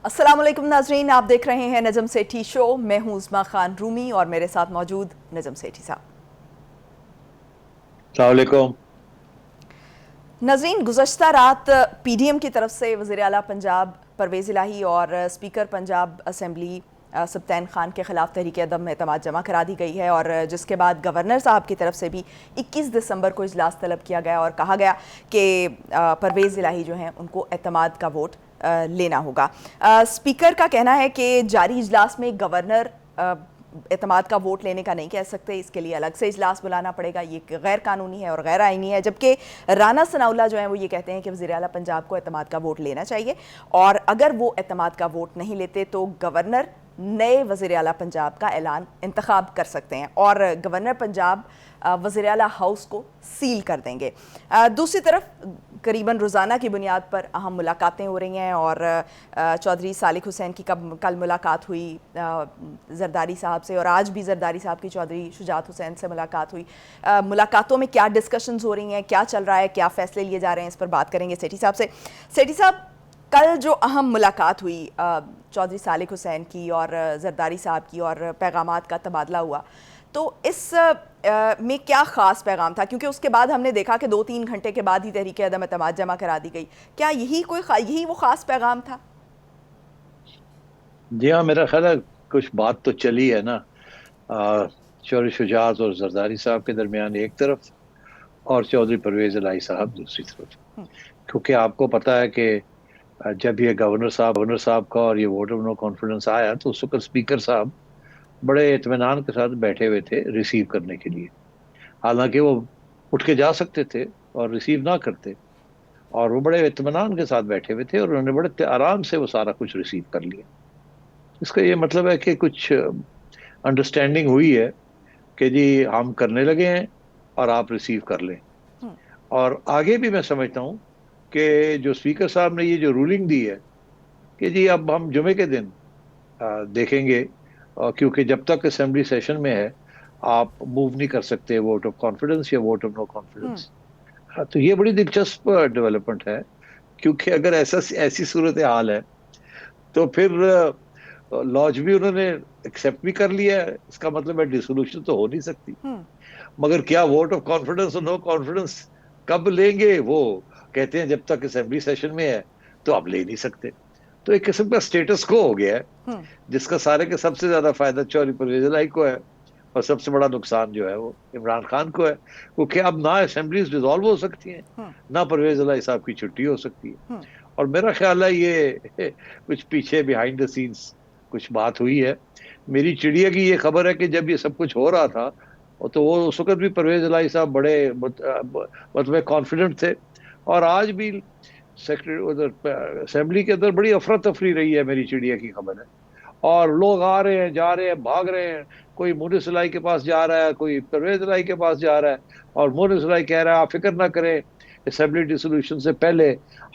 अस्सलाम वालेकुम नाजरीन, आप देख रहे हैं नजम सेठी शो। मैं हूं उस्मा खान रूमी और मेरे साथ मौजूद नजम सेठी साहब। अस्सलाम वालेकुम। नाजरीन, गुज़श्ता रात पीडीएम की तरफ से वज़ीर आला पंजाब परवेज़ इलाही और स्पीकर पंजाब असम्बली सब्तैन खान के ख़िलाफ़ तहरीक अदम एतमाद जमा करा दी गई है और जिसके बाद गवर्नर साहब की तरफ से भी 21 दिसंबर को इजलास तलब किया गया और कहा गया कि परवेज़ इलाही जो हैं उनको एतमाद का वोट लेना होगा। स्पीकर का कहना है कि जारी इजलास में गवर्नर एतमाद का वोट लेने का नहीं कह सकते, इसके लिए अलग से इजलास बुलाना पड़ेगा, ये गैर कानूनी है और गैर आइनी है। जबकि राना सनाउल्लाह जो है वो ये कहते हैं कि वज़ीर आला पंजाब को एतमाद का वोट लेना चाहिए और अगर वो एतमाद का वोट नहीं लेते तो गवर्नर नए वज़ीर आला पंजाब का ऐलान इंतखाब कर सकते हैं और गवर्नर पंजाब वज़ीर आला हाउस को सील कर देंगे। दूसरी तरफ करीबन रोज़ाना की बुनियाद पर अहम मुलाकातें हो रही हैं और चौधरी सालिक हुसैन की कल मुलाकात हुई जरदारी साहब से और आज भी जरदारी साहब की चौधरी शुजात हुसैन से मुलाकात हुई। मुलाकातों में क्या डिस्कशंस हो रही हैं, क्या चल रहा है, क्या फ़ैसले लिए जा रहे हैं, इस पर बात करेंगे सेठी साहब से। सेठी साहब, कल जो अहम मुलाकात हुई चौधरी सालिक हुसैन की और जरदारी साहब की और पैगामात का तबादला हुआ, तो इस में क्या ख़ास पैगाम था? क्योंकि उसके बाद हमने देखा कि 2-3 घंटे के बाद ही तहरीक अदम एतमाद जमा करा दी गई। क्या यही वो ख़ास पैगाम था? जी हाँ, मेरा ख्याल है कुछ बात तो चली है ना। आ, चौधरी शुजात और जरदारी साहब के दरमियान एक तरफ और चौधरी परवेज इलाही साहब दूसरी तरफ। क्योंकि आपको पता है कि जब ये गवर्नर साहब का और ये वोट ऑफ नो कॉन्फिडेंस आया तो उस वक्त स्पीकर साहब बड़े इत्मीनान के साथ बैठे हुए थे रिसीव करने के लिए। हालांकि वो उठ के जा सकते थे और रिसीव ना करते, और वो बड़े इत्मीनान के साथ बैठे हुए थे और उन्होंने बड़े आराम से वो सारा कुछ रिसीव कर लिया। इसका ये मतलब है कि कुछ अंडरस्टैंडिंग हुई है कि जी हम करने लगे हैं और आप रिसीव कर लें। और आगे भी मैं समझता हूँ कि जो स्पीकर साहब ने ये जो रूलिंग दी है कि जी अब हम जुमे के दिन देखेंगे, क्योंकि जब तक असेंबली सेशन में है आप मूव नहीं कर सकते वोट ऑफ कॉन्फिडेंस या वोट ऑफ नो कॉन्फिडेंस। हाँ, तो ये बड़ी दिलचस्प डेवलपमेंट है, क्योंकि अगर ऐसी सूरत हाल है तो फिर लॉज भी उन्होंने एक्सेप्ट भी कर लिया है, इसका मतलब है डिसोल्यूशन तो हो नहीं सकती। मगर क्या वोट ऑफ कॉन्फिडेंस और नो कॉन्फिडेंस कब लेंगे, वो कहते हैं जब तक असेंबली सेशन में है तो आप ले नहीं सकते। तो एक किस्म का स्टेटस को हो गया है, जिसका सारे के सबसे ज्यादा फायदा चौधरी परवेज इलाही को है और सबसे बड़ा नुकसान जो है वो इमरान खान को है। क्योंकि अब ना असेंबलीज डिसॉल्व हो सकती हैं, ना परवेज इलाही साहब की छुट्टी हो सकती है। और मेरा ख्याल है ये कुछ पीछे बिहाइंड द सीन्स कुछ बात हुई है। मेरी चिड़िया की ये खबर है कि जब ये सब कुछ हो रहा था और तो वो उस वक्त भी परवेज इलाही साहब बड़े मतलब कॉन्फिडेंट थे। और आज भी सेक्रेटरी उधर असेंबली के अंदर बड़ी अफरा तफरी रही है, मेरी चिड़िया की खबर है। और लोग आ रहे हैं, जा रहे हैं, भाग रहे हैं। कोई मुनिस इलाही के पास जा रहा है, कोई परवेज इलाही के पास जा रहा है। और मुनिस इलाही कह रहा है आप फिक्र ना करें, असेंबली डिसोल्यूशन से पहले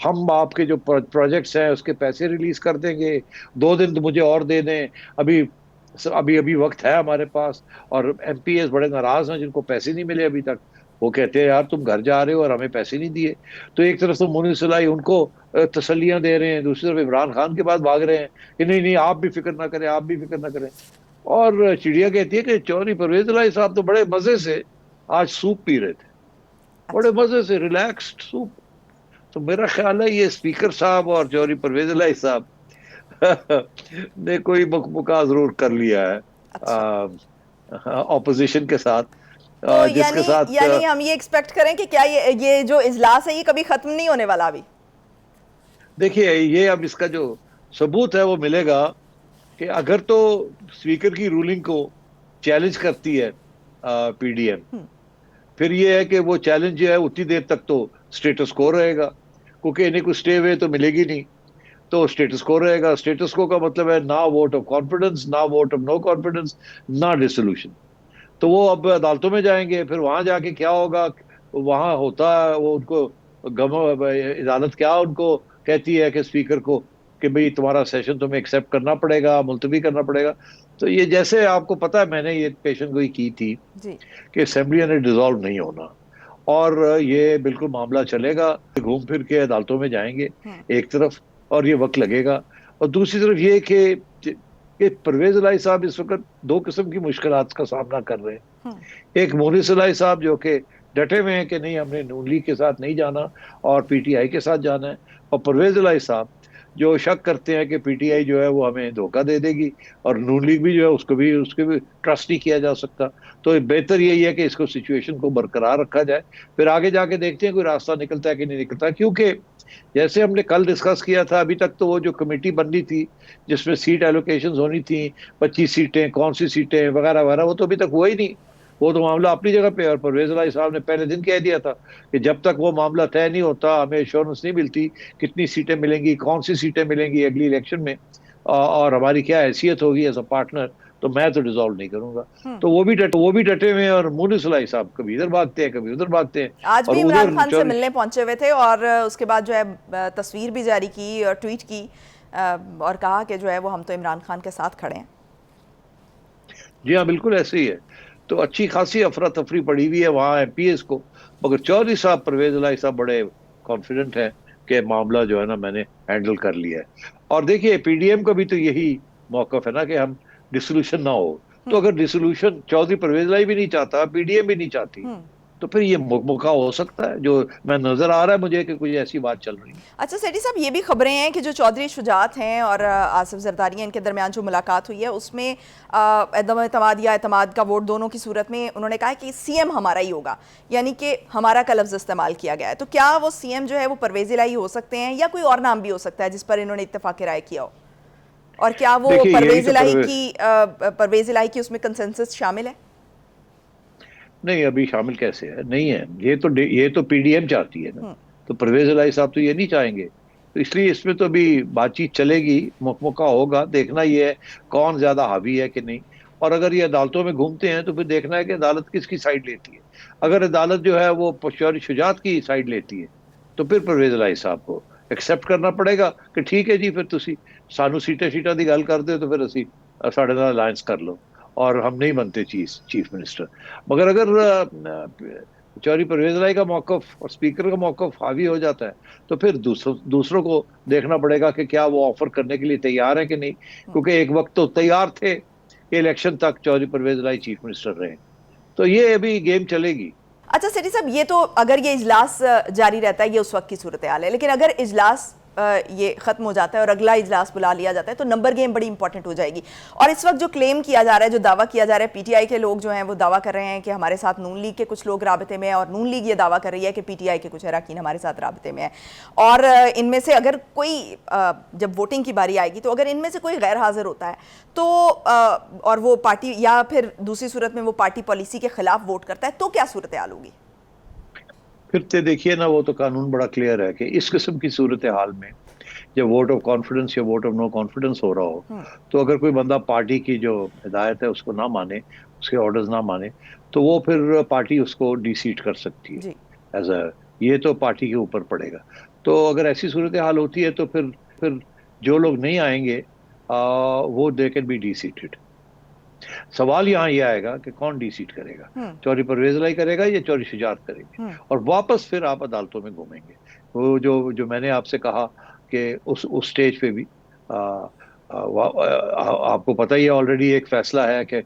हम आपके जो प्रोजेक्ट्स हैं उसके पैसे रिलीज कर देंगे। 2 दिन तो मुझे और दे दें, अभी अभी अभी वक्त है हमारे पास। और एमपीएस बड़े नाराज हैं जिनको पैसे नहीं मिले अभी तक। वो कहते हैं यार तुम घर जा रहे हो और हमें पैसे नहीं दिए। तो एक तरफ तो मुनीर सुलाई उनको तसल्लियां दे रहे हैं, दूसरी तरफ इमरान खान के पास भाग रहे हैं कि नहीं नहीं आप भी फिक्र ना करें, आप भी फिक्र ना करें। और चिड़िया कहती है कि चौधरी परवेज इलाही साहब तो बड़े मजे से आज सूप पी रहे थे, बड़े अच्छा। मजे से रिलैक्स्ड सूप। तो मेरा ख्याल है ये स्पीकर साहब और चौधरी परवेज इलाही साहब ने कोई मुका जरूर कर लिया है अच्छा, ऑपोजिशन के साथ, तो जिसके यानी साथ यानी हम ये एक्सपेक्ट करें कि क्या ये जो इजलास है ये कभी ख़त्म नहीं होने वाला अभी? देखिए ये अब इसका जो सबूत है वो मिलेगा कि अगर तो स्पीकर की रूलिंग को चैलेंज करती है पीडीएम, फिर ये है कि वो चैलेंज जो है उतनी देर तक तो स्टेटस को रहेगा, क्योंकि इन्हें कुछ स्टे हुए तो मिलेगी नहीं। तो स्टेटस को रहेगा। स्टेटस को का मतलब है ना वोट ऑफ कॉन्फिडेंस, ना वोट ऑफ नो कॉन्फिडेंस, ना डिसोल्यूशन। तो वो अब अदालतों में जाएंगे, फिर वहां जाके क्या होगा, वहां होता है वो उनको गम अदालत क्या उनको कहती है कि स्पीकर को कि भाई तुम्हारा सेशन तुम्हें एक्सेप्ट करना पड़ेगा, मुलतवी करना पड़ेगा। तो ये जैसे आपको पता है मैंने ये पेशन गोई की थी जी। कि असेंबली ने डिसॉल्व नहीं होना और ये बिल्कुल मामला चलेगा, घूम फिर के अदालतों में जाएंगे एक तरफ, और ये वक्त लगेगा। और दूसरी तरफ ये कि परवेज इलाही साहब इस वक्त दो किस्म की मुश्किलात का सामना कर रहे हैं। एक मोनिस इलाही साहब जो कि डटे हुए हैं कि नहीं, हमने नून लीग के साथ नहीं जाना और पीटीआई के साथ जाना है, और परवेज इलाही साहब जो शक करते हैं कि पीटीआई जो है वो हमें धोखा दे देगी और नून लीग भी जो है उसके भी ट्रस्ट नहीं किया जा सकता। तो बेहतर यही है कि इसको सिचुएशन को बरकरार रखा जाए, फिर आगे जाके देखते हैं कोई रास्ता निकलता है कि नहीं निकलता। क्योंकि जैसे हमने कल डिस्कस किया था, अभी तक तो वो जो कमेटी बननी थी जिसमें सीट एलोकेशन होनी थी, 25 सीटें, कौन सी सीटें वगैरह वगैरह, वो तो अभी तक हुआ ही नहीं। वो तो मामला अपनी जगह पे, और परवेज इलाही साहब ने पहले दिन कह दिया था कि जब तक वो मामला तय नहीं होता हमें एश्योरेंस नहीं मिलती कितनी सीटें मिलेंगी, कौन सी सीटें मिलेंगी अगली इलेक्शन में, और हमारी क्या हैसियत होगी एज अ पार्टनर, तो मैं तो डिसॉल्व नहीं करूंगा। तो वो भी डटे हुए हैं, और मुनिस इलाही साहब कभी इधर भागते हैं कभी उधर भागते हैं। आज और भी इमरान उधर खान से मिलने पहुंचे हुए थे और उसके बाद जो है तस्वीर भी जारी की और ट्वीट की और कहा कि जो है वो हम तो इमरान खान के साथ खड़े हैं। जी हाँ, बिल्कुल ऐसे ही है। तो अच्छी खासी अफरा तफरी पड़ी हुई है वहाँ एमपीएस को, मगर चौधरी साहब, परवेज इलाही साहब बड़े कॉन्फिडेंट हैं कि मामला जो है ना मैंने हैंडल कर लिया है। और देखिए पीडीएम का भी तो यही मौकफ है ना कि हम डिसोल्यूशन ना हो। तो अगर डिसोल्यूशन चौधरी परवेज इलाही भी नहीं चाहता, पीडीएम भी नहीं चाहती, तो फिर ये मौका हो सकता है, जो मैं नजर आ रहा है मुझे कि कोई ऐसी बात चल रही है। अच्छा सेठी साहब, ये भी खबरें हैं कि जो चौधरी शुजात हैं और आसिफ जरदारी हैं, इनके दरमियान जो मुलाकात हुई है उसमें अदम एतमाद या एतमाद का वोट दोनों की सूरत में उन्होंने कहा कि सीएम हमारा ही होगा, यानी कि हमारा का लफ्ज़ इस्तेमाल किया गया है। तो क्या वो सीएम जो है वो परवेज इलाही हो सकते हैं या कोई और नाम भी हो सकता है जिस पर इन्होंने इत्तेफाक राय किया हो? और क्या वो परवेज इलाही की उसमें कंसेंसस शामिल है? नहीं, अभी शामिल कैसे है, नहीं है। ये तो पीडीएम चाहती है ना, तो परवेज इलाही साहब तो ये नहीं चाहेंगे। तो इसलिए इसमें तो अभी बातचीत चलेगी, मौका होगा, देखना ये है कौन ज्यादा हावी है कि नहीं। और अगर ये अदालतों में घूमते हैं तो फिर देखना है कि अदालत किसकी साइड लेती है। अगर अदालत जो है वो शौरी शुजात की साइड लेती है तो फिर परवेज इलाही साहब को एक्सेप्ट करना पड़ेगा कि ठीक है जी, फिर तुसी सानू सीटें शीटां दी गल करदे हो तो फिर असी साढ़े नाल अलायंस कर लो और हम नहीं बनते चीफ मिनिस्टर। मगर अगर चौधरी परवेज इलाही का मौकफ और स्पीकर का मौकफ हावी हो जाता है तो फिर दूसरों को देखना पड़ेगा कि क्या वो ऑफर करने के लिए तैयार है कि नहीं। क्योंकि एक वक्त तो तैयार थे कि इलेक्शन तक चौधरी परवेज इलाही चीफ मिनिस्टर रहे। तो ये अभी गेम चलेगी। अच्छा सेठी साहब, ये तो अगर ये इजलास जारी रहता है, ये उस वक्त की सूरत हाल है, लेकिन अगर इजलास ये ख़त्म हो जाता है और अगला इजलास बुला लिया जाता है तो नंबर गेम बड़ी इंपॉर्टेंट हो जाएगी। और इस वक्त जो क्लेम किया जा रहा है, जो दावा किया जा रहा है, पीटीआई के लोग जो हैं वो दावा कर रहे हैं कि हमारे साथ नून लीग के कुछ लोग राबते में हैं, और नून लीग ये दावा कर रही है कि पीटीआई के कुछ अरकान हमारे साथ राबते में है। और इनमें से अगर कोई जब वोटिंग की बारी आएगी तो अगर इनमें से कोई गैर हाजिर होता है तो और वो पार्टी या फिर दूसरी सूरत में वो पार्टी पॉलिसी के खिलाफ वोट करता है तो क्या सूरत हाल होगी? फिर से देखिए ना, वो तो कानून बड़ा क्लियर है कि इस किस्म की सूरत हाल में जब वोट ऑफ कॉन्फिडेंस या वोट ऑफ नो कॉन्फिडेंस हो रहा हो, तो अगर कोई बंदा पार्टी की जो हिदायत है उसको ना माने, उसके ऑर्डर्स ना माने, तो वो फिर पार्टी उसको डिसीट कर सकती है एज अ, ये तो पार्टी के ऊपर पड़ेगा। तो अगर ऐसी सूरत हाल होती है तो फिर जो लोग नहीं आएंगे वो दे कैन बी डिसीटेड। सवाल यहाँ ये आएगा कि कौन डिसीट करेगा, चौधरी परवेज इलाही करेगा या चौधरी शुजात करेंगे, और वापस फिर आप अदालतों में घूमेंगे। वो जो मैंने आपसे कहा कि उस स्टेज पे भी आपको पता ही है ऑलरेडी एक फैसला है कि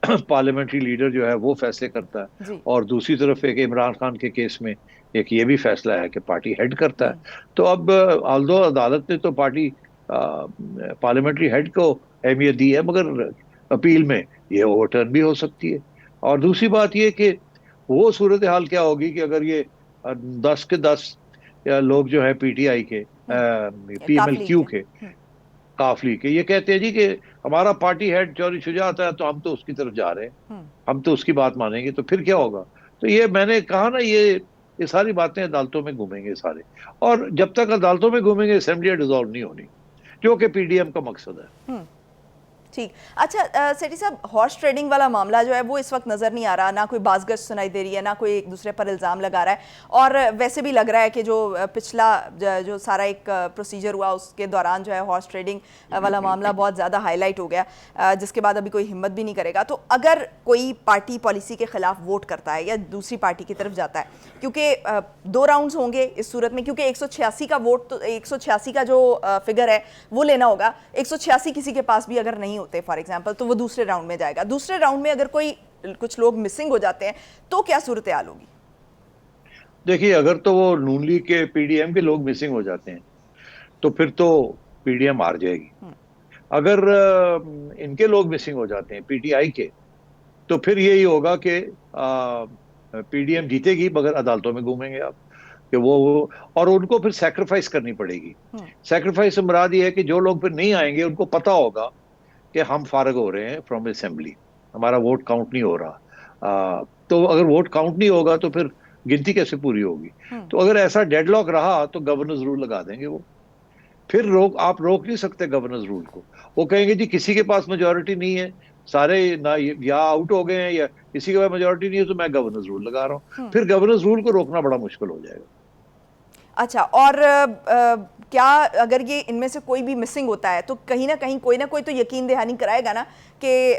पार्लियामेंट्री लीडर जो है वो फैसले करता है, और दूसरी तरफ एक इमरान खान के केस में एक ये भी फैसला है कि पार्टी हेड करता है। तो अब ऑल्दो अदालत ने तो पार्टी पार्लियामेंट्री हेड को अहमियत दी है, मगर अपील में ये ओवरटर्न भी हो सकती है। और दूसरी बात ये कि वो सूरत हाल क्या होगी कि अगर ये 10 के 10 लोग जो है पीटीआई के पीएमएलक्यू के काफली के ये कहते हैं जी कि हमारा पार्टी हेड चौधरी शुजात है तो हम तो उसकी तरफ जा रहे हैं, हम तो उसकी बात मानेंगे, तो फिर क्या होगा? तो ये मैंने कहा ना, ये सारी बातें अदालतों में घूमेंगे सारे, और जब तक अदालतों में घूमेंगे असेंबली डिसॉल्व नहीं होनी, जो कि पीडीएम का मकसद है। ठीक। अच्छा सेठी साहब, हॉर्स ट्रेडिंग वाला मामला जो है वो इस वक्त नज़र नहीं आ रहा, ना कोई बाज़गश सुनाई दे रही है, ना कोई एक दूसरे पर इल्ज़ाम लगा रहा है, और वैसे भी लग रहा है कि जो पिछला जो सारा एक प्रोसीजर हुआ उसके दौरान जो है हॉर्स ट्रेडिंग वाला मामला बहुत ज़्यादा हाईलाइट हो गया, जिसके बाद अभी कोई हिम्मत भी नहीं करेगा। तो अगर कोई पार्टी पॉलिसी के खिलाफ वोट करता है या दूसरी पार्टी की तरफ जाता है, क्योंकि 2 राउंड्स होंगे इस सूरत में, क्योंकि 186 का वोट, तो 186 का जो फिगर है वो लेना होगा, 186 किसी के पास भी अगर नहीं होते फॉर एग्जांपल, तो वो दूसरे राउंड में जाएगा। दूसरे राउंड में अगर कोई कुछ लोग मिसिंग हो जाते हैं तो क्या सूरत हाल होगी? देखिए, अगर तो वो नून लीग के पीडीएम के लोग मिसिंग हो जाते हैं तो फिर तो पीडीएम हार जाएगी। अगर इनके लोग मिसिंग हो जाते हैं, पीटीआई के, तो फिर यही होगा कि पीडीएम जीतेगी, मगर अदालतों में घूमेंगे आप कि वो और उनको फिर सेक्रीफाइस करनी पड़ेगी। सेक्रीफाइस से मुराद ये है कि जो लोग फिर नहीं आएंगे उनको पता होगा कि हम फारग हो रहे हैं फ्रॉम असेंबली, हमारा वोट काउंट नहीं हो रहा। तो अगर वोट काउंट नहीं होगा तो फिर गिनती कैसे पूरी होगी? तो अगर ऐसा डेडलॉक रहा तो गवर्नर्स रूल लगा देंगे वो। फिर आप रोक नहीं सकते गवर्नर्स रूल को। वो कहेंगे जी किसी के पास मेजोरिटी नहीं है, सारे ना या आउट हो गए हैं या किसी के पास मेजोरिटी नहीं है, तो मैं गवर्नर्स रूल लगा रहा हूँ। फिर गवर्नर्स रूल को रोकना बड़ा मुश्किल हो जाएगा। अच्छा, और क्या अगर ये इनमें से कोई भी मिसिंग होता है तो कहीं ना कोई तो यकीन दहानी कराएगा ना कि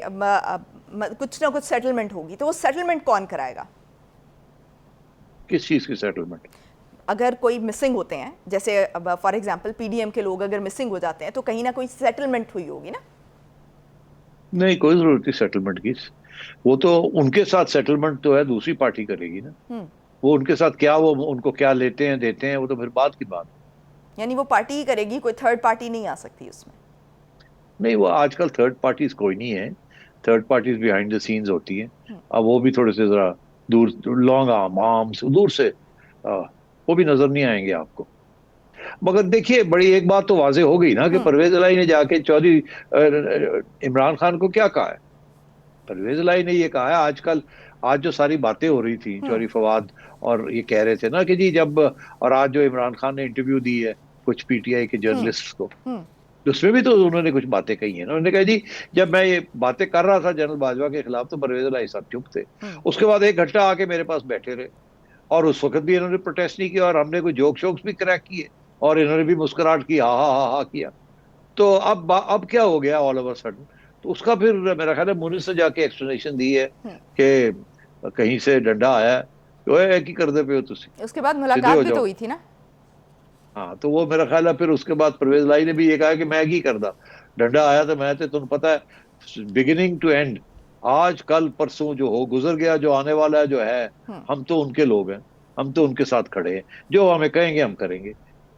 कुछ ना कुछ सेटलमेंट होगी, तो वो सेटलमेंट कौन कराएगा? किस चीज की सेटलमेंट? अगर कोई मिसिंग होते हैं, जैसे फॉर एग्जांपल पीडीएम के लोग अगर मिसिंग हो जाते हैं तो कहीं ना कोई सेटलमेंट हुई होगी ना? नहीं, कोई जरूरत नहीं सेटलमेंट की। वो तो उनके साथ सेटलमेंट तो है दूसरी पार्टी करेगी ना। वो उनके साथ क्या, वो उनको क्या लेते हैं देते हैं, वो तो फिर बात की बात। यानी वो पार्टी ही करेगी, कोई थर्ड पार्टी नहीं आ सकती उसमें? नहीं, वो आजकल थर्ड पार्टीज कोई नहीं है। Third parties behind the scenes होती है। अब वो भी थोड़े से जरा दूर, लॉन्ग आर्म्स दूर से वो भी नजर नहीं आएंगे आपको। मगर देखिए, बड़ी एक बात तो वाजे हो गई ना कि परवेज इलाही ने जाके चौधरी इमरान खान को क्या कहा है। परवेज इलाही ने ये कहा है, आजकल आज जो सारी बातें हो रही थी, चौधरी फवाद और ये कह रहे थे ना कि जी जब, और आज जो इमरान खान ने इंटरव्यू दी है कुछ पीटीआई के जर्नलिस्ट को, तो उसमें भी तो उन्होंने कुछ बातें कही हैं। उन्होंने कहा जी जब मैं ये बातें कर रहा था जनरल बाजवा के खिलाफ तो परवेज इलाही साहब चुप थे, उसके बाद 1 घंटा आके मेरे पास बैठे रहे, और उस वक्त भी इन्होंने प्रोटेस्ट नहीं किया, और हमने कोई जोक शोक्स भी क्रैक किए, और इन्होंने भी मुस्कुराहट की, हा हा हा किया। तो अब क्या हो गया ऑल ओवर सडन? तो उसका फिर मेरा ख्याल है मुनिस ने जाके एक्सप्लेनेशन दी है कि कहीं से डंडा आया है, तो है कि कर दे पे हो तुसी, उसके बाद सीधे मुलाकात हो भी तो जाओ। हुई थी ना? हाँ, तो वो मेरा ख्याल है फिर उसके बाद परवेज लाई ने भी ये कहा कि मैं की करदा, डंडा आया तो मैं, तो तुम्हें पता है बिगिनिंग टू एंड, आज कल परसों जो हो गुजर गया, जो आने वाला है जो है, हम तो उनके लोग हैं, हम तो उनके साथ खड़े हैं, जो हमें कहेंगे हम करेंगे।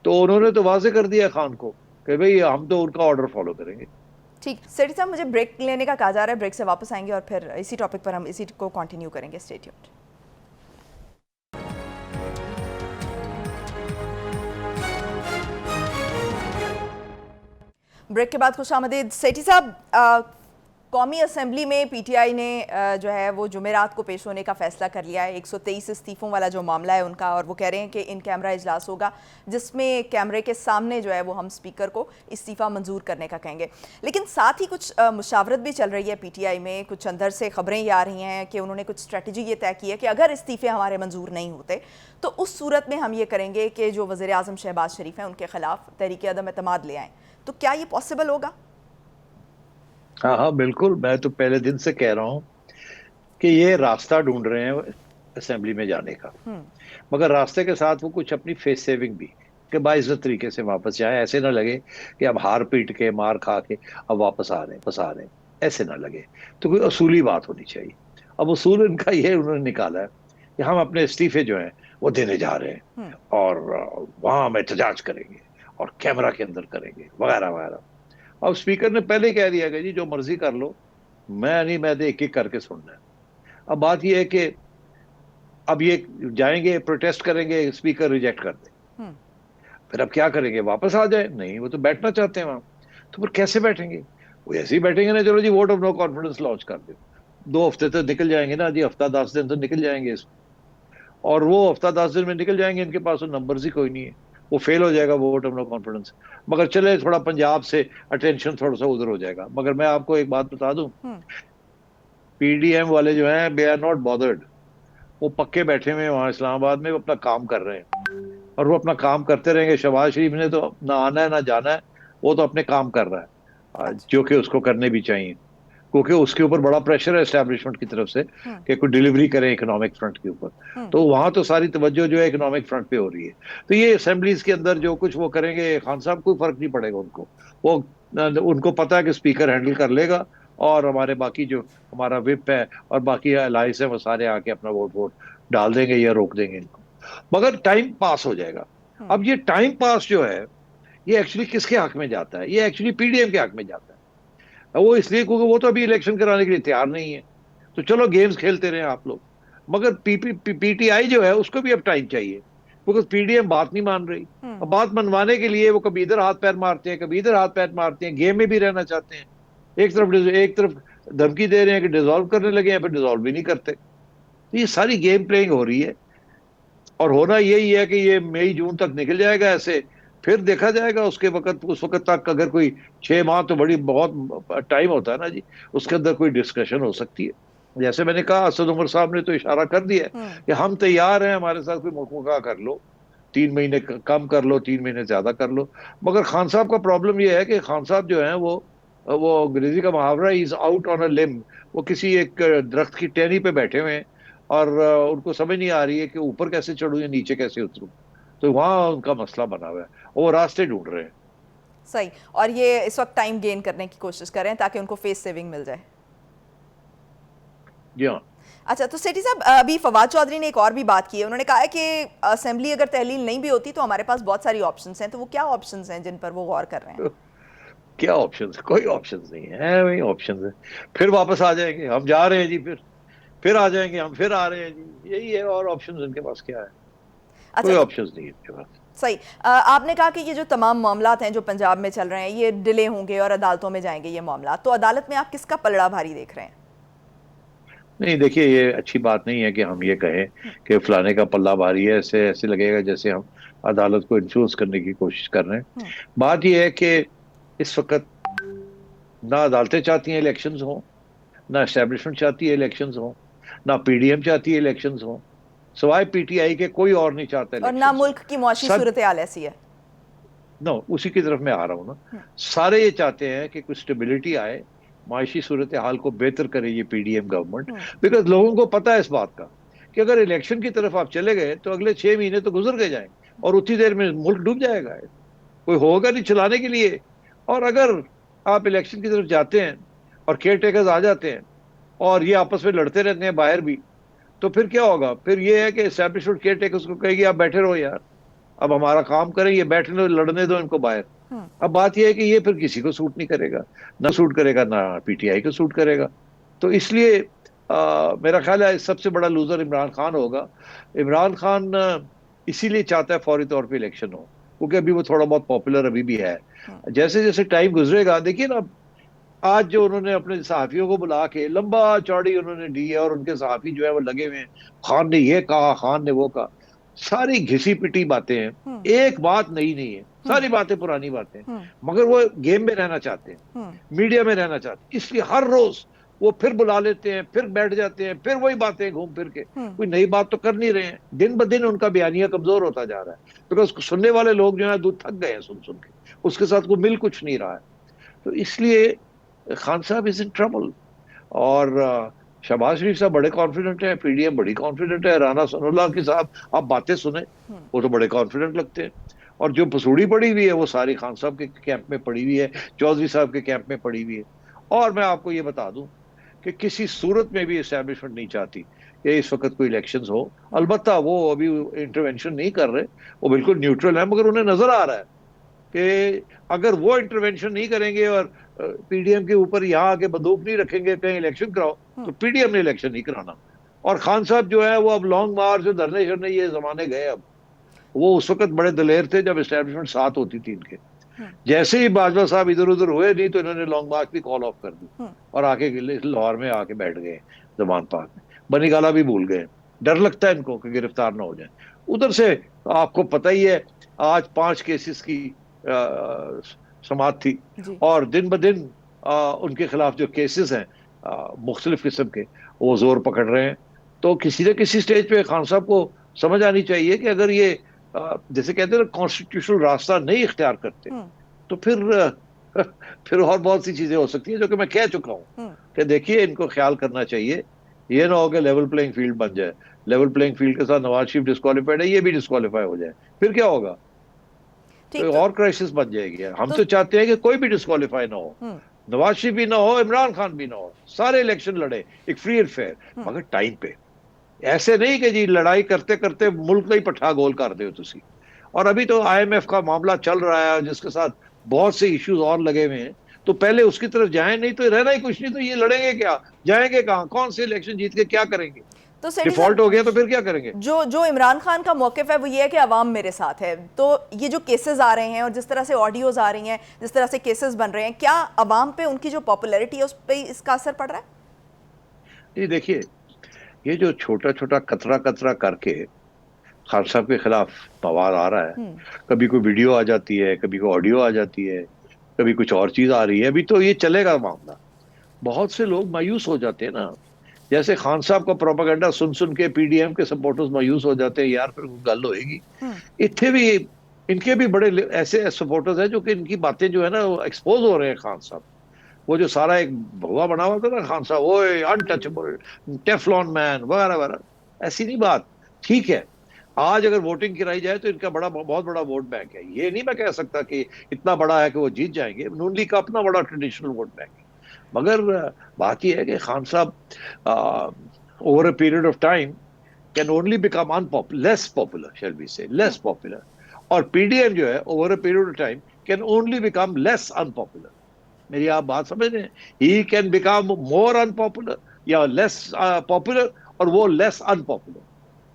तो उन्होंने तो वाजे कर दिया खान को कि भाई हम तो उनका ऑर्डर फॉलो करेंगे। ठीक। सेठी साहब, मुझे ब्रेक लेने का कहा जा रहा है, ब्रेक से वापस आएंगे और फिर इसी टॉपिक पर हम इसी को कंटिन्यू करेंगे। Stay tuned. ब्रेक के बाद खुशामदीद। सेठी साहब, कौमी असम्बली में पीटीआई ने जो है वो जुमेरात को पेश होने का फ़ैसला कर लिया है 123 इस्तीफ़ों वाला जो मामला है उनका, और वो कह रहे हैं कि इन कैमरा इजलास होगा जिसमें कैमरे के सामने जो है वो हम स्पीकर को इस्तीफ़ा मंजूर करने का कहेंगे। लेकिन साथ ही कुछ मुशावरत भी चल रही है पीटीआई में, कुछ अंदर से ख़बरें ये आ रही हैं कि उन्होंने कुछ स्ट्रेटजी ये तय की है कि अगर इस्तीफ़े हमारे मंजूर नहीं होते तो उस सूरत में हम ये करेंगे कि जो वज़ीर आज़म शहबाज शरीफ हैं उनके ख़िलाफ़ तहरीक अदम एतमाद ले आएँ। तो क्या ये पॉसिबल होगा? हाँ हाँ बिल्कुल, मैं तो पहले दिन से कह रहा हूँ कि ये रास्ता ढूंढ रहे हैं असेंबली में जाने का, मगर रास्ते के साथ वो कुछ अपनी फेस सेविंग भी, कि बाइज्जत तरीके से वापस जाए, ऐसे ना लगे कि अब हार पीट के मार खा के अब वापस आ रहे हैं, ऐसे ना लगे। तो कोई असूली बात होनी चाहिए। अब उसूल इनका ये उन्होंने निकाला है कि हम अपने इस्तीफे जो हैं वो देने जा रहे हैं, और वहां हम एहतजाज करेंगे और कैमरा के अंदर करेंगे वगैरह वगैरह। अब स्पीकर ने पहले ही कह दिया कि जी जो मर्जी कर लो, मैं नहीं, मैं एक एक करके सुनना है। अब बात यह है कि अब ये जाएंगे प्रोटेस्ट करेंगे, स्पीकर रिजेक्ट कर दे, फिर अब क्या करेंगे? वापस आ जाए? नहीं, वो तो बैठना चाहते हैं वहां। तो फिर कैसे बैठेंगे? वो ऐसे ही बैठेंगे ना, चलो जी vote of no confidence launch कर दो, 2 हफ्ते तो निकल जाएंगे ना जी, हफ्ता 10 दिन तो निकल जाएंगे इसमें, और वो हफ्ता 10 दिन में निकल जाएंगे, इनके पास तो नंबर ही कोई नहीं है। वो फेल हो जाएगा वोट ऑफ नो कॉन्फिडेंस। मगर चले थोड़ा पंजाब से अटेंशन थोड़ा सा उधर हो जाएगा। मगर मैं आपको एक बात बता दूं, हम्म। पीडीएम वाले जो हैं दे आर नॉट बॉदर्ड। वो पक्के बैठे हुए हैं वहां इस्लामाबाद में, वो अपना काम कर रहे हैं और वो अपना काम करते रहेंगे। शहबाज शरीफ ने तो ना आना है ना जाना है, वो तो अपने काम कर रहा है, अच्छा। जो कि उसको करने भी चाहिए, क्योंकि उसके ऊपर बड़ा प्रेशर है एस्टेब्लिशमेंट की तरफ से हम्म। कि कोई डिलीवरी करें इकोनॉमिक फ्रंट के ऊपर। हम्म। तो वहां तो सारी तवज्जो जो है इकोनॉमिक फ्रंट पे हो रही है। तो ये असेंबलीज के अंदर जो कुछ वो करेंगे, खान साहब कोई फर्क नहीं पड़ेगा उनको। वो उनको पता है कि स्पीकर हैंडल कर लेगा, और हमारे बाकी जो हमारा विप है और बाकी अलाइंस है वो सारे आके अपना वोट वोट डाल देंगे या रोक देंगे इनको। मगर टाइम पास हो जाएगा। हम्म। अब ये टाइम पास जो है, ये एक्चुअली किसके हक में जाता है? ये एक्चुअली पीडीएम के हक में जाता है। वो इसलिए क्योंकि वो तो अभी इलेक्शन कराने के लिए तैयार नहीं है। तो चलो गेम्स खेलते रहे आप लोग, मगर पीटीआई जो है उसको भी अब टाइम चाहिए, क्योंकि पीडीएम बात नहीं मान रही। हम्म। अब बात मनवाने के लिए वो कभी इधर हाथ पैर मारते हैं, कभी इधर हाथ पैर मारते हैं, गेम में भी रहना चाहते हैं। एक तरफ धमकी दे रहे हैं कि डिसॉल्व करने लगे हैं, फिर डिसॉल्व भी नहीं करते। तो ये सारी गेम प्लेइंग हो रही है, और होना यही है कि ये मई जून तक निकल जाएगा ऐसे। फिर देखा जाएगा उस वक्त तक अगर कोई 6 माह तो बड़ी बहुत टाइम होता है ना जी, उसके अंदर कोई डिस्कशन हो सकती है। जैसे मैंने कहा, असद उमर साहब ने तो इशारा कर दिया है हम्म। कि हम तैयार हैं, हमारे साथ कोई मुकाबला कर लो, 3 महीने कम कर लो, 3 महीने ज्यादा कर लो। मगर खान साहब का प्रॉब्लम यह है कि खान साहब जो है वो अंग्रेजी का मुहावरा, इज आउट ऑन अ लिम। वो किसी एक दरख्त की टहनी पे बैठे हुए हैं, और उनको समझ नहीं आ रही है कि ऊपर कैसे चढ़ूं या नीचे कैसे उतरूं। तो वहां उनका मसला बना हुआ है, वो रास्ते ढूंढ रहे हैं। सही। और ये इस वक्त टाइम गेन करने की कोशिश कर रहे हैं ताकि उनको फेस सेविंग मिल जाए। जी हाँ। अच्छा, तो सेठी साहब, अभी फवाद चौधरी ने एक और भी बात की है। उन्होंने कहा है कि असेंबली अगर तहलील नहीं भी होती तो हमारे पास बहुत सारी ऑप्शंस हैं। तो वो क्या ऑप्शंस हैं जिन पर वो गौर कर रहे हैं? तो क्या ऑप्शन है? कोई ऑप्शन नहीं है, वही ऑप्शन है। फिर वापस आ जाएंगे, हम जा रहे हैं जी, फिर आ जाएंगे, हम फिर आ रहे हैं जी, यही है। और ऑप्शन इनके पास क्या है? अच्छा, कोई तो ऑप्शन नहीं है इनके पास। सही। आपने कहा कि ये जो तमाम मामलात हैं जो पंजाब में चल रहे हैं ये डिले होंगे और अदालतों में जाएंगे ये मामला। तो अदालत में आप किसका पलड़ा भारी देख रहे हैं? नहीं देखिए, ये अच्छी बात नहीं है कि हम ये कहें कि फलाने का पल्ला भारी है। ऐसे ऐसे लगेगा जैसे हम अदालत को इन्फ्लुएंस करने की कोशिश कर रहे हैं। हम्म। बात यह है कि इस वक्त ना अदालतें चाहती हैं इलेक्शंस हो, ना एस्टेब्लिशमेंट चाहती है इलेक्शंस हो, ना पीडीएम चाहती है इलेक्शंस हो। सिवाय पीटीआई के कोई और नहीं चाहता और ना इलेक्शंस हो। मुल्क की मुआशी सब सूरत हाल ऐसी है। नो, उसी की तरफ मैं आ रहा हूँ ना। सारे ये चाहते हैं कि कुछ स्टेबिलिटी आए, माशी सूरत हाल को बेहतर करे ये पीडीएम गवर्नमेंट। हम्म। बिकॉज लोगों को पता है इस बात का कि अगर इलेक्शन की तरफ आप चले गए तो अगले 6 महीने तो गुजर के जाएंगे, और उतनी देर में मुल्क डूब जाएगा, कोई होगा नहीं चलाने के लिए। और अगर आप इलेक्शन की तरफ जाते हैं और केयर टेकर्स आ जाते हैं और ये आपस में लड़ते रहते हैं बाहर भी, तो फिर क्या होगा? फिर ये है कि एस्टैब्लिशमेंट केयर टेकर्स को कहेगी आप बैठे रहो यार, अब हमारा काम करें, ये बैठने दो, लड़ने दो इनको बाहर। हम्म। अब बात यह है कि ये फिर किसी को सूट नहीं करेगा, ना सूट करेगा ना पीटीआई को सूट करेगा। तो इसलिए मेरा ख्याल है सबसे बड़ा लूजर इमरान खान होगा। इमरान खान इसीलिए चाहता है फौरी तौर पे इलेक्शन हो, क्योंकि अभी वो थोड़ा बहुत पॉपुलर अभी भी है। जैसे जैसे टाइम गुजरेगा, देखिए ना, आज जो उन्होंने अपने सहाफियों को बुला के लंबा चौड़ी उन्होंने दी है, और उनके सहाफी जो है वो लगे हुए हैं, खान ने ये कहा, खान ने वो कहा। सारी घिसी पिटी बातें हैं, हम्म। एक बात नई नहीं है, हम्म। सारी बातें पुरानी बातें हैं। हम्म। मगर वो गेम में रहना चाहते हैं, हम्म। मीडिया में रहना चाहते हैं, इसलिए हर रोज वो फिर बुला लेते हैं, फिर बैठ जाते हैं, फिर वही बातें घूम फिर के, हम्म। कोई नई बात तो कर नहीं रहे हैं। दिन ब दिन उनका बयानिया कमजोर होता जा रहा है, बिकॉज सुनने वाले लोग जो है दूध थक गए हैं सुन सुन के, उसके साथ को मिल कुछ नहीं रहा है। तो इसलिए खान साहब इज इन ट्रबल। और शहबाज शरीफ साहब बड़े कॉन्फिडेंट है, पीडीएम बड़ी कॉन्फिडेंट है, राना सनाउल्लाह की साहब आप बातें सुने, वो तो बड़े कॉन्फिडेंट लगते हैं। और जो पसूड़ी पड़ी हुई है वो सारी खान साहब के कैंप में पड़ी हुई है, चौधरी साहब के कैंप में पड़ी हुई है। और मैं आपको ये बता दूं कि किसी सूरत में भी एस्टेब्लिशमेंट नहीं चाहती कि इस वक्त कोई इलेक्शंस हो। अलबत्ता वो अभी इंटरवेंशन नहीं कर रहे, वो बिल्कुल न्यूट्रल है, मगर उन्हें नजर आ रहा है कि अगर वो इंटरवेंशन नहीं करेंगे और पीडीएम के ऊपर यहाँ आके बंदूक नहीं रखेंगे कहीं इलेक्शन कराओ, तो पीडीएम ने इलेक्शन नहीं कराना। और खान साहब जो है वो अब लॉन्ग मार्च, धरने शरने, ये जमाने गए अब। वो उस वक्त बड़े दलेर थे जब एस्टेब्लिशमेंट साथ होती थी इनके। जैसे ही बाजवा साहब इधर उधर हुए नहीं तो इन्होंने लॉन्ग मार्च भी कॉल ऑफ कर दी, और आके लाहौर में आके बैठ गए जमान पार्क में, बनीगाला भी भूल गए। डर लगता है इनको कि गिरफ्तार ना हो जाए। उधर से आपको पता ही है, आज 5 केसेस की अ, समाप्त थी, जी। और दिन ब दिन उनके खिलाफ जो केसेस हैं मुख्तलिफ किस्म के, वो जोर पकड़ रहे हैं। तो किसी न किसी स्टेज पे खान साहब को समझ आनी चाहिए कि अगर ये जैसे कहते हैं ना, कॉन्स्टिट्यूशनल रास्ता नहीं इख्तियार करते, हम्म। तो फिर फिर और बहुत सी चीजें हो सकती है, जो कि मैं कह चुका हूँ हम्म। कि देखिए, इनको ख्याल करना चाहिए। ये ना हो कि लेवल प्लेइंग फील्ड बन जाए, लेवल प्लेइंग फील्ड के साथ नवाज शरीफ डिस्क्वालीफाइड है, ये भी डिस्क्वालीफाई हो जाए, फिर क्या होगा? ठीक। तो तो और क्राइसिस बन जाएगी। हम तो तो चाहते हैं कि कोई भी डिस्क्वालीफाई ना हो, हम्म। नवाज शरीफ भी ना हो, इमरान खान भी ना हो, सारे इलेक्शन लड़े एक फ्री एंड फेयर, हम्म। मगर टाइम पे। ऐसे नहीं कि जी लड़ाई करते करते मुल्क का ही पठा गोल कर दे तुसी। और अभी तो आईएमएफ का मामला चल रहा है, जिसके साथ बहुत से इश्यूज और लगे हुए हैं, तो पहले उसकी तरफ जाएं, नहीं तो रहना ही कुछ नहीं, तो ये लड़ेंगे क्या? जाएंगे कहाँ? कौन से इलेक्शन जीत के क्या करेंगे? तो सेठी डिफॉल्ट हो साहब, गया तो फिर क्या करेंगे? जो जो इमरान खान का मौकिफ है वो ये है कि अवाम मेरे साथ है। तो ये जो केसेस आ रहे हैं और जिस तरह से ऑडियोज आ रही हैं, जिस तरह से केसेस बन रहे हैं, क्या अवाम पे उनकी जो पॉपुलैरिटी है उस पर इसका असर पड़ रहा है? ये देखिए, ये जो छोटा छोटा कतरा कतरा करके खान साहब के खिलाफ बवाल आ रहा है, हम्म। कभी कोई वीडियो आ जाती है, कभी कोई ऑडियो आ जाती है, कभी कुछ और चीज आ रही है, अभी तो ये चलेगा मामला। बहुत से लोग मायूस हो जाते हैं ना, जैसे खान साहब का प्रोपागेंडा सुन सुन के पीडीएम के सपोर्टर्स मायूस हो जाते हैं, यार फिर गल होएगी। हम्म। इतने भी, इनके भी बड़े ऐसे सपोर्टर्स हैं जो कि इनकी बातें जो है ना, एक्सपोज हो रहे हैं खान साहब। वो जो सारा एक भगवा बना हुआ था ना खान साहब, ओए अनटचेबल, टेफलॉन मैन, वगैरह वगैरह, ऐसी नहीं बात। ठीक है, आज अगर वोटिंग कराई जाए तो इनका बड़ा, बहुत बड़ा वोट बैंक है, ये नहीं मैं कह सकता कि इतना बड़ा है कि वो जीत जाएंगे, नून लीग का अपना बड़ा ट्रेडिशनल वोट बैंक है। मगर बात यह है कि खान साहब over a period of time can only become unpopular, less popular, shall be से लेस पॉपुलर। और पीडीएम जो है over a period of time can only become less unpopular. मेरी आप बात समझ रहे हैं? He can become more unpopular या लेस पॉपुलर, और वो लेस अनपॉपुलर।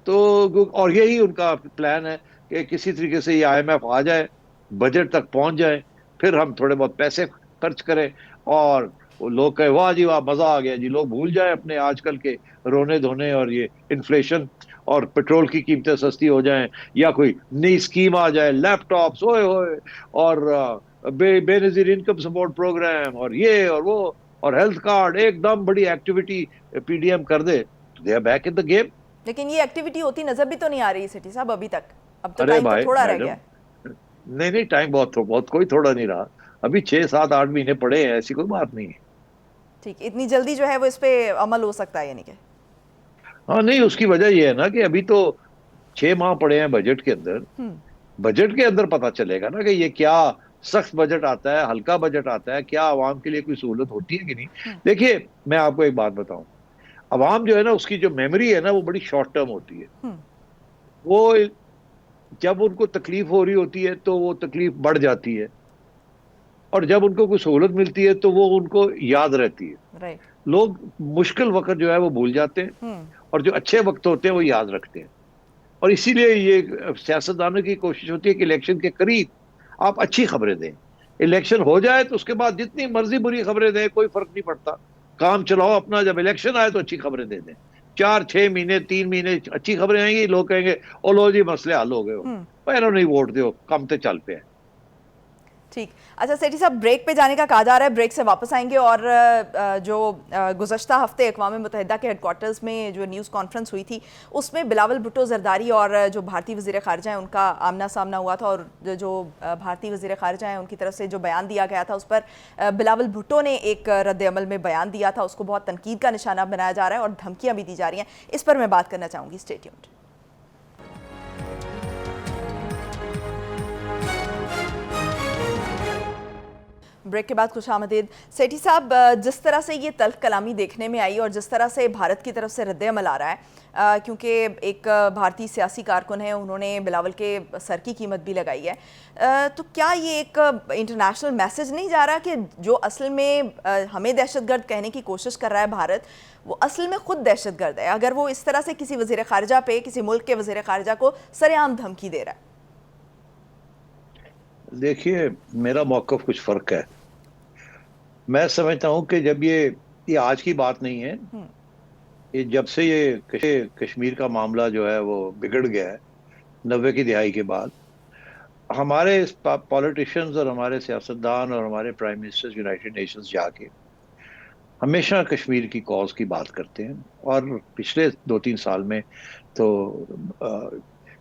तो और यही उनका प्लान है कि किसी तरीके से ये आईएमएफ आ जाए, बजट तक पहुंच जाए, फिर हम थोड़े बहुत पैसे खर्च करें, और वो लोग कहे वाह जी वाह, मजा आ गया जी, लोग भूल जाए अपने आजकल के रोने धोने और ये इन्फ्लेशन, और पेट्रोल की कीमतें सस्ती हो जाएं, या कोई नई स्कीम आ जाए, लैपटॉप्स ओए होए, और बेनजीर इनकम सपोर्ट प्रोग्राम, और ये और वो, और हेल्थ कार्ड, एकदम बड़ी एक्टिविटी पीडीएम कर दे, तो they are back in the game. लेकिन ये एक्टिविटी होती नजर भी तो नहीं आ रही सेठी साहब अभी तक। अब तो अरे टाइम तो भाई थोड़ा रह गया मैडम, है। नहीं नहीं, टाइम बहुत बहुत कोई थोड़ा नहीं रहा। अभी 6 7 8 महीने पड़े हैं, ऐसी कोई बात नहीं है। ठीक, इतनी जल्दी जो है वो इस पे अमल हो सकता है यानी कि? हाँ नहीं, उसकी वजह यह है ना कि अभी तो 6 माह पड़े हैं बजट के अंदर। हम्म। बजट के अंदर पता चलेगा ना कि ये क्या सख्त बजट आता है, हल्का बजट आता है, क्या आवाम के लिए कोई सहूलत होती है कि नहीं। हम्म। देखिए, मैं आपको एक बात बताऊं, अवाम जो है ना, उसकी जो मेमोरी है ना, वो बड़ी शॉर्ट टर्म होती है। हम्म। वो जब उनको तकलीफ हो रही होती है तो वो तकलीफ बढ़ जाती है, और जब उनको कोई सहूलत मिलती है तो वो उनको याद रहती है। राइट। लोग मुश्किल वक्त जो है वो भूल जाते हैं, हम्म। और जो अच्छे वक्त होते हैं वो याद रखते हैं। और इसीलिए ये सियासतदानों की कोशिश होती है कि इलेक्शन के करीब आप अच्छी खबरें दें। इलेक्शन हो जाए तो उसके बाद जितनी मर्जी बुरी खबरें दें, कोई फर्क नहीं पड़ता, काम चलाओ अपना। जब इलेक्शन आए तो अच्छी खबरें दे दें। 4 6 महीने 3 महीने अच्छी खबरें आएंगी, लोग कहेंगे ओ लो जी, मसले हल हो गए हो, हम्म। पहले नहीं वोट दो, कम ते चल पे। ठीक। अच्छा सेठी साहब, ब्रेक पे जाने का कहा जा रहा है, ब्रेक से वापस आएंगे और जो गुज़श्ता हफ्ते अक़वाम मुत्तहिदा के हेडक्वार्टर्स में जो न्यूज़ कॉन्फ्रेंस हुई थी, उसमें बिलावल भुट्टो ज़रदारी और जो भारतीय वज़ीर ख़ारिजा हैं उनका आमना सामना हुआ था, और जो भारतीय वज़ीर ख़ारिजा हैं उनकी तरफ से जो बयान दिया गया था उस पर बिलावल भुट्टो ने एक रद्द अमल में बयान दिया था, उसको बहुत तनकीद का निशाना बनाया जा रहा है और धमकियाँ भी दी जा रही हैं। इस पर मैं बात करना चाहूँगी, स्टे ट्यून्ड। ब्रेक के बाद खुशामदीद। सेठी साहब, जिस तरह से ये तल्ख कलामी देखने में आई और जिस तरह से भारत की तरफ से रद्द अमल आ रहा है, क्योंकि एक भारतीय सियासी कारकुन है, उन्होंने बिलावल के सर की कीमत भी लगाई है, तो क्या ये एक इंटरनेशनल मैसेज नहीं जा रहा कि जो असल में हमें दहशतगर्द कहने की कोशिश कर रहा है भारत, वो असल में खुद दहशतगर्द है, अगर वो इस तरह से किसी वज़ीर ख़ारिजा पे, किसी मुल्क के वज़ीर ख़ारिजा को सरेआम धमकी दे रहा है? देखिए, मेरा मौक़िफ़ कुछ फ़र्क है। मैं समझता हूं कि जब ये आज की बात नहीं है, ये जब से ये कश्मीर का मामला जो है वो बिगड़ गया है, 90 की दिहाई के बाद हमारे पॉलिटिशियंस और हमारे सियासतदान और हमारे प्राइम मिनिस्टर्स यूनाइटेड नेशंस जाके हमेशा कश्मीर की कॉज की बात करते हैं। और पिछले 2-3 साल में तो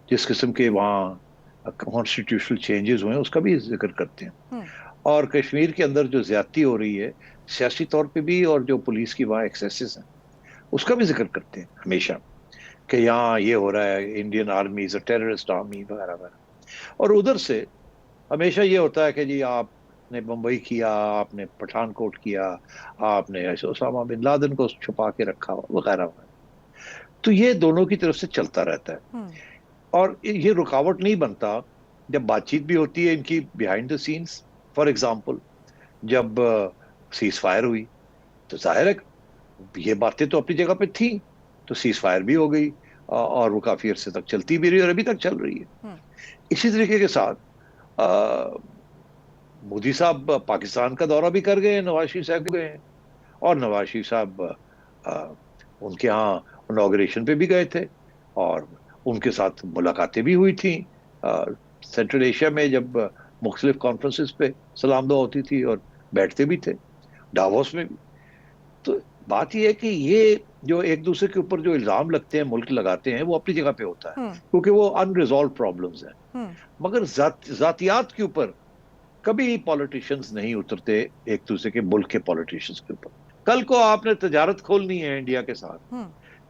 जिस किस्म के वहाँ कॉन्स्टिट्यूशनल चेंजेस हुए हैं उसका भी जिक्र करते हैं। और कश्मीर के अंदर जो ज्यादती हो रही है सियासी तौर पे भी, और जो पुलिस की वहाँ एक्सेसेस हैं उसका भी जिक्र करते हैं हमेशा, कि यहाँ ये हो रहा है, Indian army is a terrorist army वगैरह वगैरह। और उधर से हमेशा ये होता है कि जी आपने मुंबई किया, आपने पठानकोट किया, आपने ऐसे ओसामा बिन लादेन को छुपा के रखा वगैरह वगैरह। तो ये दोनों की तरफ से चलता रहता है और ये रुकावट नहीं बनता जब बातचीत भी होती है इनकी behind the scenes. For example, जब सीज फायर हुई तो जाहिर है ये बातें तो अपनी जगह पे थी, तो सीज फायर भी हो गई और वो काफी अरसे तक चलती भी रही और अभी तक चल रही है। इसी तरीके के साथ मोदी साहब पाकिस्तान का दौरा भी कर गए, नवाज शरीफ साहब गए हैं, और नवाज शरीफ साहब उनके यहाँ इनॉग्रेशन पे भी गए थे और उनके साथ मुलाकातें भी हुई थी सेंट्रल एशिया में, जब मुख्तलिफ कॉन्फ्रेंसेस पे सलाम दुआ होती थी और बैठते भी थे, डावोस में भी। तो बात यह है कि ये जो एक दूसरे के ऊपर जो इल्जाम लगते हैं, मुल्क लगाते हैं, वो अपनी जगह पे होता है क्योंकि वो अनरिजॉल्व प्रॉब्लम्स हैं। मगर जातियात के ऊपर कभी पॉलिटिशियंस नहीं उतरते, एक दूसरे के मुल्क के पॉलिटिशियंस के ऊपर। कल को आपने तजारत खोलनी है इंडिया के साथ,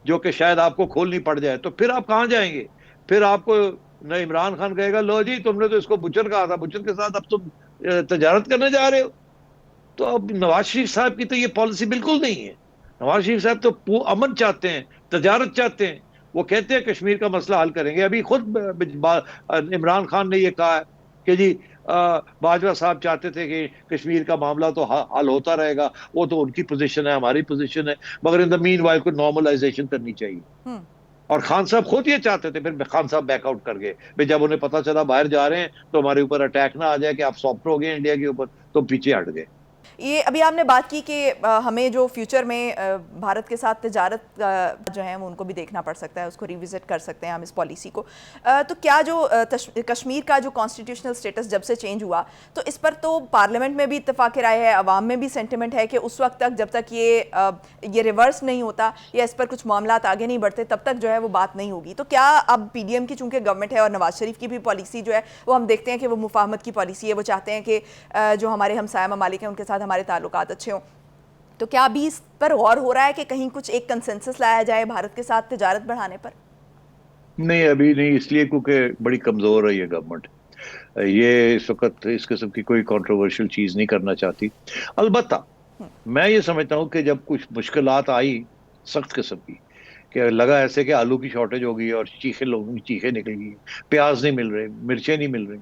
जो कि शायद आपको खोलनी पड़ जाए, तो फिर आप कहाँ जाएंगे? फिर आपको न इमरान खान कहेगा लो जी तुमने तो इसको बुचर कहा था, बुचर के साथ अब तुम तजारत करने जा रहे हो। तो अब नवाज शरीफ साहब की तो ये पॉलिसी बिल्कुल नहीं है। नवाज शरीफ साहब तो अमन चाहते हैं, तजारत चाहते हैं। वो कहते हैं कश्मीर का मसला हल करेंगे। अभी खुद इमरान खान ने ये कहा है कि जी बाजवा साहब चाहते थे कि कश्मीर का मामला तो हल होता रहेगा, वो तो उनकी पोजीशन है, हमारी पोजीशन है, मगर इन द मीन वाइल को नॉर्मलाइजेशन करनी चाहिए। और खान साहब खुद ये चाहते थे, फिर खान साहब बैकआउट कर गए भाई, जब उन्हें पता चला बाहर जा रहे हैं तो हमारे ऊपर अटैक ना आ जाए कि आप सॉफ्ट हो गए इंडिया के ऊपर, तो पीछे हट गए। ये अभी आपने बात की कि हमें जो फ्यूचर में भारत के साथ तिजारत जो है वो उनको भी देखना पड़ सकता है, उसको रिविजिट कर सकते हैं हम इस पॉलिसी को। तो क्या जो कश्मीर का जो कॉन्स्टिट्यूशनल स्टेटस जब से चेंज हुआ, तो इस पर तो पार्लियामेंट में भी इत्तेफाक राय है, अवाम में भी सेंटिमेंट है कि उस वक्त तक जब तक ये रिवर्स नहीं होता या इस पर कुछ मामला आगे नहीं बढ़ते तब तक जो है वो बात नहीं होगी। तो क्या अब PDM की चूंकि गवर्नमेंट है और नवाज शरीफ की भी पॉलिसी जो है वो हम देखते हैं कि वो मुफाहमत की पॉलिसी है, वो चाहते हैं कि जो हमारे हमसाया ममालिक हैं उनके साथ हमारे ताल्लुकात अच्छे हों, तो क्या अभी इस पर गौर हो रहा है कि कहीं कुछ एक कंसेंसस लाया जाए भारत के साथ तिजारत बढ़ाने पर? नहीं, अभी नहीं, इसलिए क्योंकि बड़ी कमजोर है ये गवर्नमेंट। ये इस वक्त इस किस्म की कोई कंट्रोवर्शियल चीज नहीं करना चाहती। अलबत्ता मैं ये समझता हूँ कि जब कुछ मुश्किलात आई सख्त किस्म की, कि लगा ऐसे कि आलू की शॉर्टेज हो गई और चीखे, लोगों की चीखें निकल गई, प्याज नहीं मिल रहे, मिर्चें नहीं मिल रही,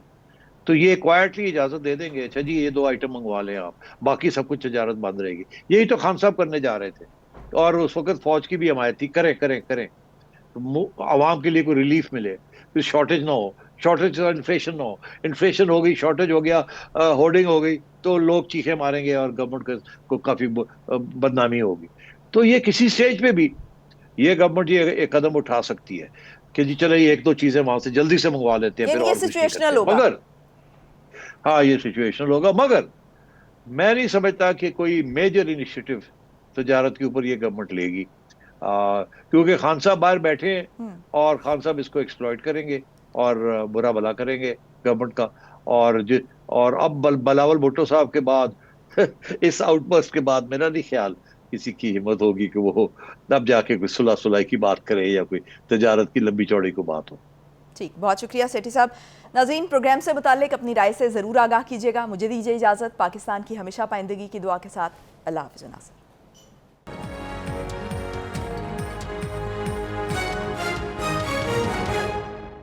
तो ये क्वाइटली इजाजत दे देंगे, अच्छा जी ये 2 आइटम मंगवा लें आप, बाकी सब कुछ तजारत बंद रहेगी। यही तो खान साहब करने जा रहे थे और उस वक्त फौज की भी हमायत थी, करें करें करें, तो आवाम के लिए कोई रिलीफ मिले, फिर शॉर्टेज ना हो, शॉर्टेज और इन्फ्लेशन ना हो, इन्फ्लेशन हो गई, शॉर्टेज हो गया, होर्डिंग हो गई, तो लोग चीखे मारेंगे और गवर्नमेंट को काफी बदनामी होगी। तो ये किसी स्टेज पे भी ये गवर्नमेंट ये एक कदम उठा सकती है कि जी चलो ये 1-2 चीजें वहां से जल्दी से मंगवा लेते हैं, फिर और कुछ नहीं करते। मगर हाँ, ये सिचुएशनल होगा, मगर मैं नहीं समझता कि कोई मेजर इनिशिएटिव तजारत के ऊपर ये गवर्नमेंट लेगी, क्योंकि खान साहब बाहर बैठे हैं और खान साहब इसको एक्सप्लॉइट करेंगे और बुरा भला करेंगे गवर्नमेंट का। और अब बिलावल भुट्टो साहब के बाद इस आउटबर्स्ट के बाद मेरा नहीं ख्याल किसी की हिम्मत होगी कि वो तब जाके कोई सुलह सुलह की बात करे या कोई तजारत की लंबी चौड़ी को बात हो। ठीक, बहुत शुक्रिया सेठी साहब। नाज़रीन, प्रोग्राम से मुतालिक अपनी राय से ज़रूर आगाह कीजिएगा। मुझे दीजिए इजाज़त। पाकिस्तान की हमेशा पाइंदगी की दुआ के साथ अल्लाह हाफ़िज़ नाज़रीन।